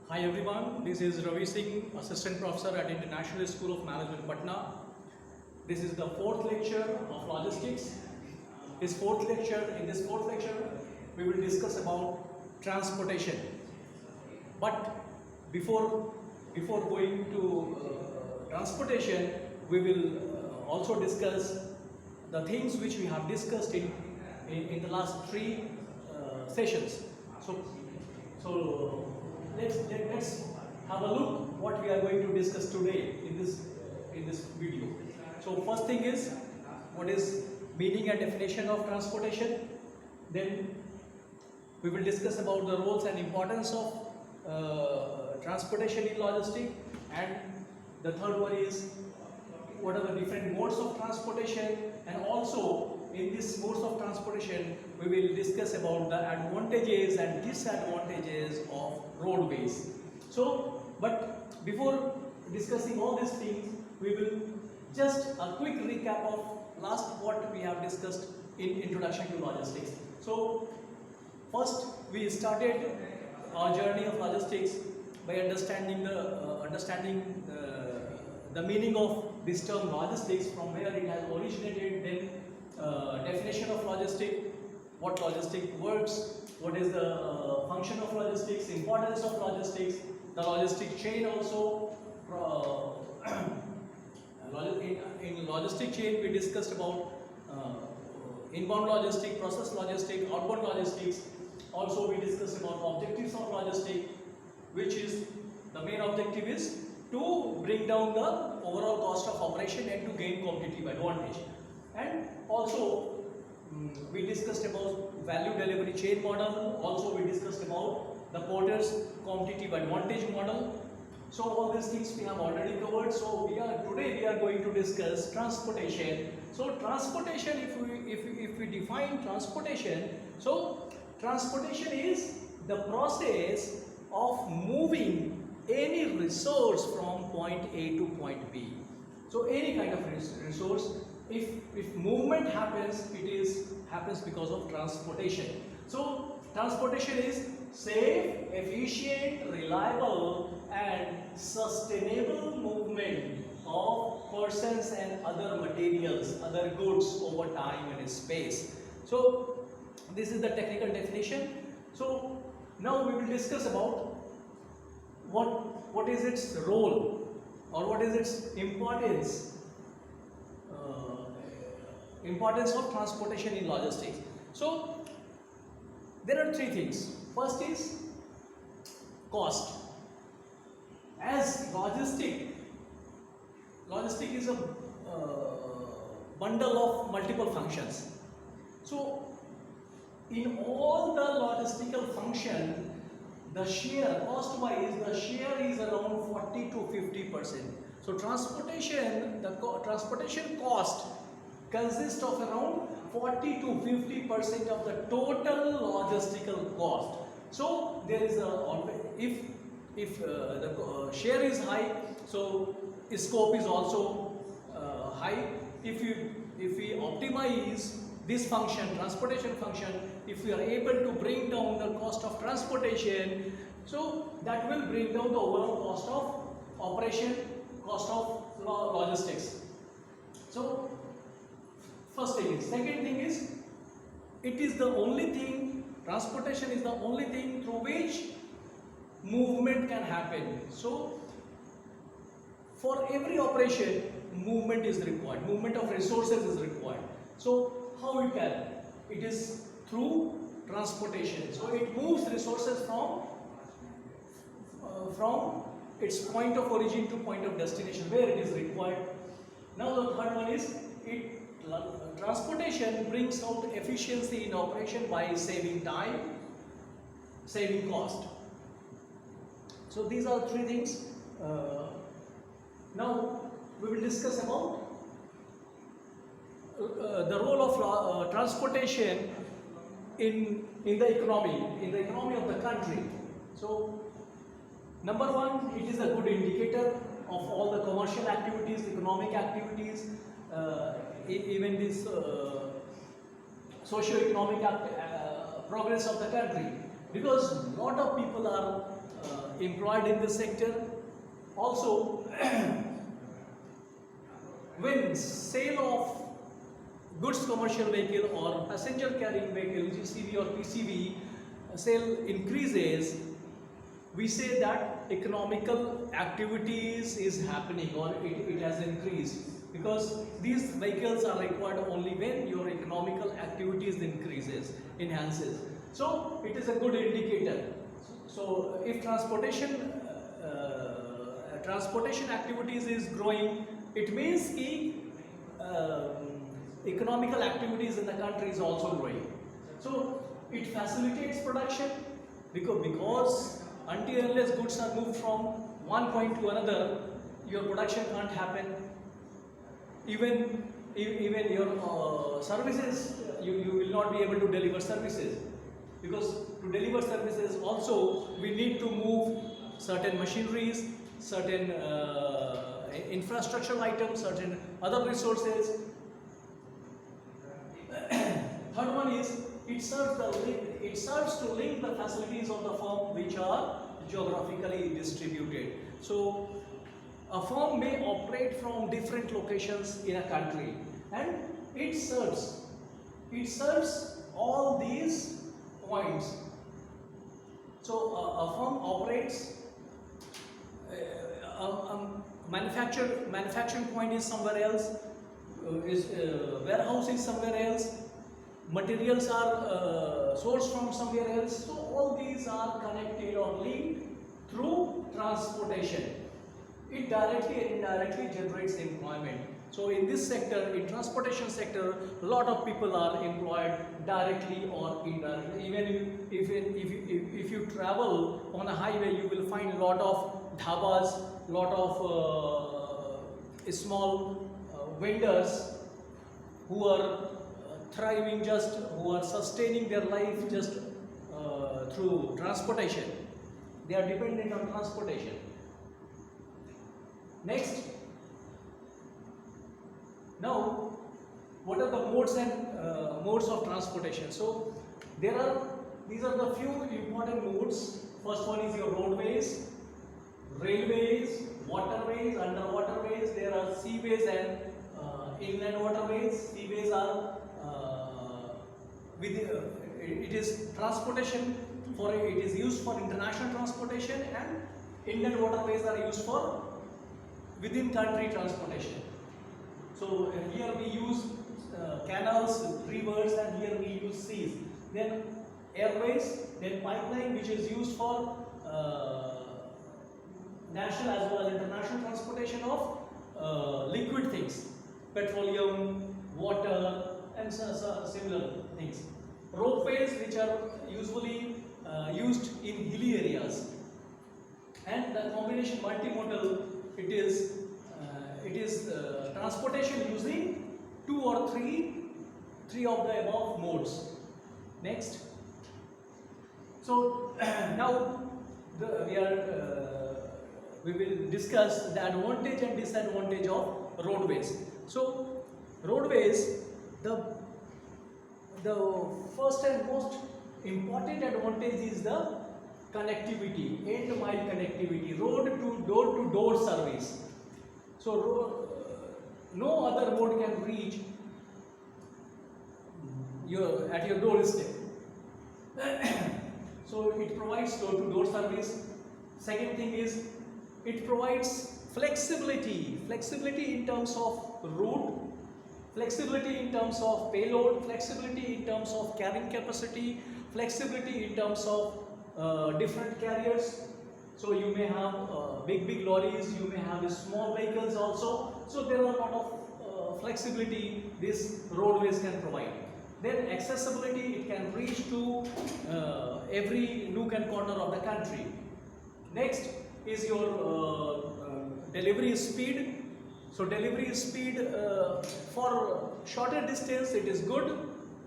Hi everyone, this is Ravi Singh, Assistant Professor at International School of Management, Patna. This is the fourth lecture of logistics. In this fourth lecture, we will discuss about transportation. But before going to transportation, we will also discuss the things which we have discussed in the last three sessions. So let's have a look what we are going to discuss today in this video. So first thing is what is meaning and definition of transportation. Then we will discuss about the roles and importance of transportation in logistics, and the third one is what are the different modes of transportation, and also in this modes of transportation we will discuss about the advantages and disadvantages of roadways. So but before discussing all these things, we will just a quick recap of last what we have discussed in introduction to logistics. So first we started our journey of logistics by understanding the meaning of this term logistics, from where it has originated, then definition of logistic, what logistic works, what is the function of logistics, importance of logistics, the logistic chain also. In logistic chain we discussed about inbound logistic, process logistic, outbound logistics. Also we discussed about objectives of logistic, which is the main objective is to bring down the overall cost of operation and to gain competitive advantage. And also we discussed about value delivery chain model. Also we discussed about the Porter's competitive advantage model. So all these things we have already covered. So today we are going to discuss transportation. So transportation, if we define transportation, so transportation is the process of moving any resource from point A to point B. So any kind of resource, if movement happens, happens because of transportation. So transportation is safe, efficient, reliable and sustainable movement of persons and other materials, other goods over time and space. So this is the technical definition. So now we will discuss about what is its role or what is its importance of transportation in logistics. So there are three things. First is cost. As logistic is a bundle of multiple functions. So in all the logistical function, the share, cost wise, the share is around 40 to 50%. So transportation, transportation cost consists of around 40 to 50% of the total logistical cost. So there is if the share is high, so scope is also high. If we optimize this function, transportation function, if we are able to bring down the cost of transportation, so that will bring down the overall cost of operation, cost of logistics. So first thing is. Second thing is, it is the only thing, transportation is the only thing through which movement can happen. So for every operation, movement is required, movement of resources is required. So how it can? It is through transportation. So it moves resources from its point of origin to point of destination where it is required. Now the third one is transportation brings out efficiency in operation by saving time, saving cost. So these are three things. Now we will discuss about the role of transportation in the economy of the country. So number one, it is a good indicator of all the commercial activities, economic activities, even this socio-economic progress of the country, because lot of people are employed in this sector. Also, when sale of goods commercial vehicle or passenger carrying vehicle, GCV or PCV, sale increases, we say that economical activities is happening, or it has increased, because these vehicles are required only when your economical activities enhances. So it is a good indicator. So if transportation activities is growing, it means economical activities in the country is also growing. So it facilitates production, because until unless goods are moved from one point to another, your production can't happen. Even your services, you will not be able to deliver services, because to deliver services also we need to move certain machineries, certain infrastructural items, certain other resources. Third one is it serves to link the facilities of the firm which are geographically distributed. So a firm may operate from different locations in a country, and it serves all these points. So a firm operates, manufacturing point is somewhere else, warehouse is somewhere else, materials are sourced from somewhere else. So all these are connected or linked through transportation. It directly and indirectly generates employment. So in this sector, in transportation sector, a lot of people are employed directly or indirectly. Even if you travel on a highway, you will find a lot of dhabas, lot of small vendors who are thriving, who are sustaining their life just through transportation. They are dependent on transportation. Next, now what are the modes of transportation? So these are the few important modes. First one is your roadways, railways, waterways, underwaterways. There are seaways and inland waterways. Seaways are it is transportation it is used for international transportation, and inland waterways are used for within country transportation. So here we use canals, rivers, and here we use seas. Then airways, then pipeline, which is used for national as well as international transportation of liquid things, petroleum, water, and similar things. Ropeways, which are usually used in hilly areas, and the combination multimodal, it is transportation using two or three of the above modes. Next. So now we will discuss the advantage and disadvantage of roadways. So roadways, the first and most important advantage is the connectivity, end mile connectivity, road to door service. So no other mode can reach at your doorstep. So it provides door to door service. Second thing is it provides flexibility in terms of route, flexibility in terms of payload, flexibility in terms of carrying capacity, flexibility in terms of different carriers. So you may have big lorries, you may have small vehicles also. So there are a lot of flexibility these roadways can provide. Then accessibility, it can reach to every nook and corner of the country. Next is your delivery speed. So delivery speed for shorter distance it is good,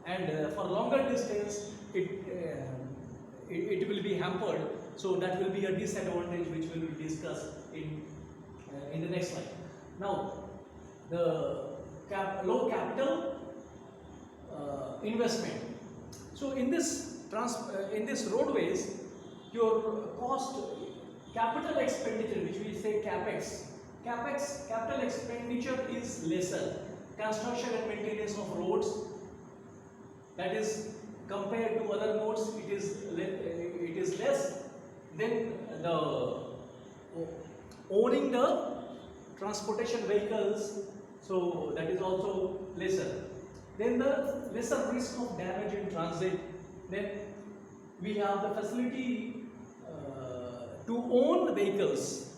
and for longer distance it will be hampered. So that will be a disadvantage which we will discuss in the next slide. Now the low capital investment. So in this roadways, your cost, capital expenditure, which we say capex, capital expenditure is lesser. Construction and maintenance of roads, that is compared to other modes, it is less. Then the owning the transportation vehicles, so that is also lesser. Then the lesser risk of damage in transit. Then we have the facility to own vehicles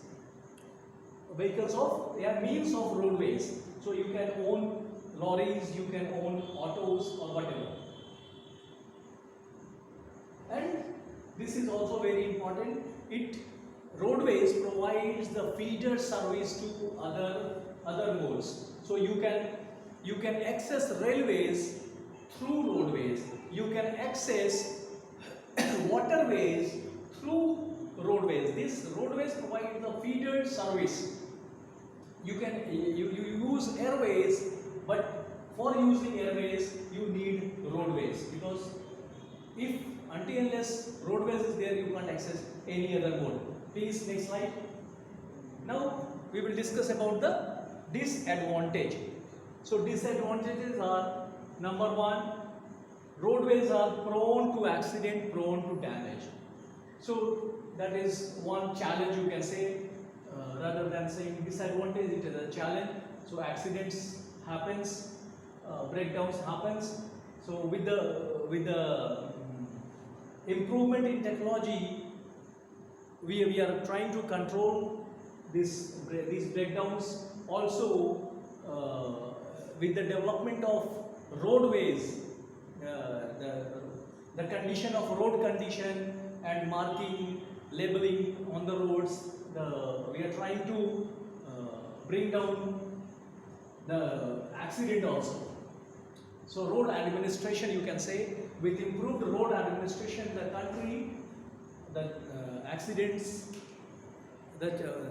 of, they are means of roadways. So you can own lorries, you can own autos or whatever. And this is also very important. Roadways provides the feeder service to other modes. So you can access railways through roadways. You can access waterways through roadways. These roadways provide the feeder service. You use airways, but for using airways you need roadways, because until unless roadways is there, you can't access any other mode. Please, next slide. Now we will discuss about the disadvantage. So disadvantages are: number one, roadways are prone to accident, prone to damage. So that is one challenge, you can say. Rather than saying disadvantage, it is a challenge. So accidents happens, breakdowns happens. So with the improvement in technology, we are trying to control these breakdowns. Also, with the development of roadways, the condition of road condition and marking, labeling on the roads, we are trying to bring down the accident also. So road administration, you can say, with improved road administration, the country, the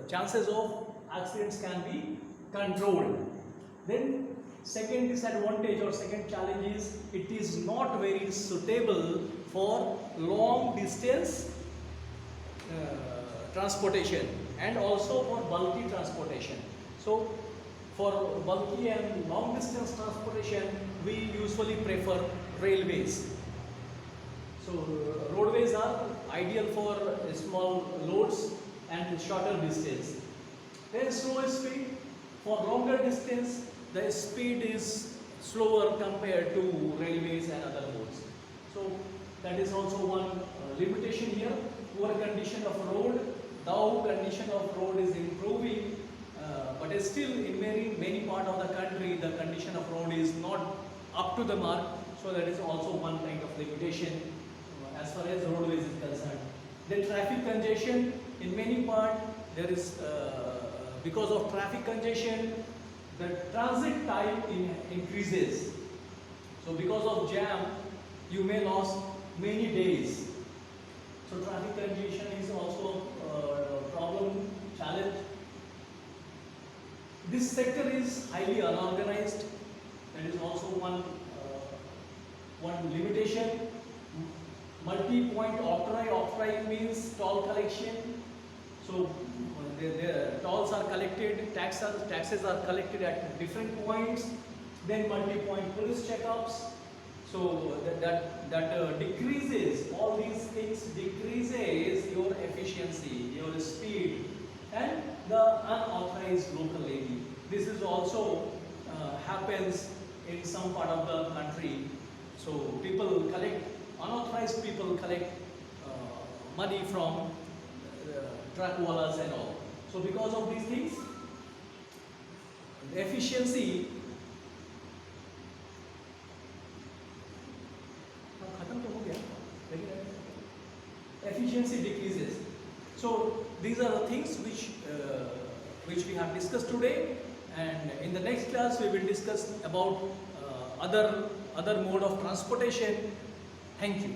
chances of accidents can be controlled. Then second disadvantage or second challenge is, it is not very suitable for long distance transportation and also for bulky transportation. So for bulky and long distance transportation, we usually prefer railways. So roadways are ideal for small loads and shorter distance. Then slow speed. For longer distance, the speed is slower compared to railways and other modes. So that is also one limitation here. Poor condition of road. Now condition of road is improving, but still in many part of the country, the condition of road is not up to the mark. So that is also one kind of limitation as far as roadways is concerned. Then traffic congestion. In many part, there is because of traffic congestion, the transit time increases. So because of jam, you may lose many days. So traffic congestion is also a problem, challenge. This sector is highly unorganized. That is also one limitation. Multi-point octroi means toll collection. So the tolls are collected, taxes are collected at different points. Then multi-point police checkups. So that decreases, all these things decreases your efficiency, your speed, and the unauthorized local levy. This is also happens in some part of the country. So unauthorized people collect money from truckwalas and all. So because of these things, the efficiency decreases. So these are the things which we have discussed today, and in the next class we will discuss about other mode of transportation. Thank you.